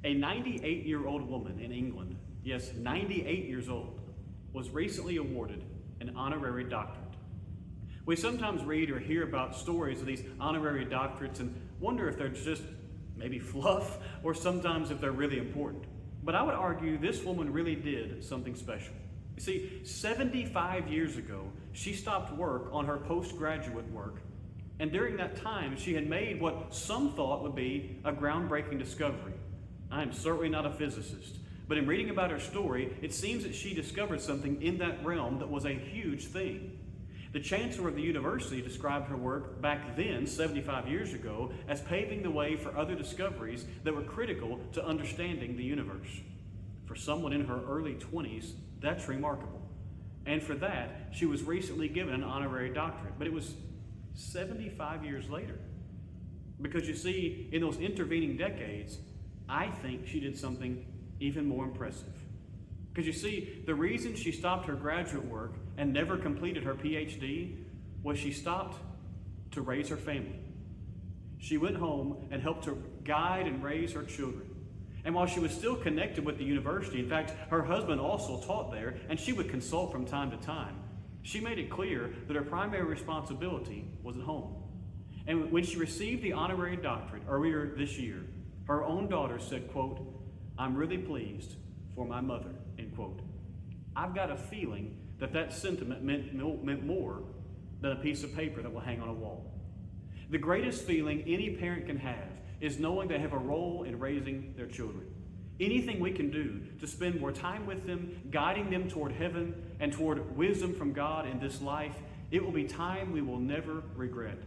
A 98-year-old woman in England, yes, 98 years old, was recently awarded an honorary doctorate. We sometimes read or hear about stories of these honorary doctorates and wonder if they're just maybe fluff or sometimes if they're really important. But I would argue this woman really did something special. You see, 75 years ago, she stopped work on her postgraduate work, and during that time, she had made what some thought would be a groundbreaking discovery. I am certainly not a physicist, but in reading about her story, it seems that she discovered something in that realm that was a huge thing. The chancellor of the university described her work back then, 75 years ago, as paving the way for other discoveries that were critical to understanding the universe. For someone in her early 20s, that's remarkable. And for that, she was recently given an honorary doctorate, but it was 75 years later. Because you see, in those intervening decades, I think she did something even more impressive. Because you see, the reason she stopped her graduate work and never completed her PhD was she stopped to raise her family. She went home and helped to guide and raise her children. And while she was still connected with the university, in fact, her husband also taught there, and she would consult from time to time, she made it clear that her primary responsibility was at home. And when she received the honorary doctorate earlier this year, her own daughter said, quote, "I'm really pleased for my mother," end quote. I've got a feeling that that sentiment meant more than a piece of paper that will hang on a wall. The greatest feeling any parent can have is knowing they have a role in raising their children. Anything we can do to spend more time with them, guiding them toward heaven and toward wisdom from God in this life, it will be time we will never regret.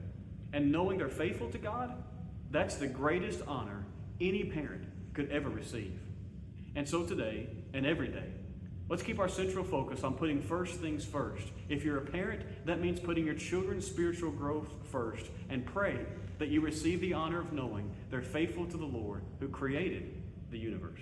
And knowing they're faithful to God, that's the greatest honor any parent could ever receive. And so today and every day, let's keep our central focus on putting first things first. If you're a parent, that means putting your children's spiritual growth first, and pray that you receive the honor of knowing they're faithful to the Lord who created the universe.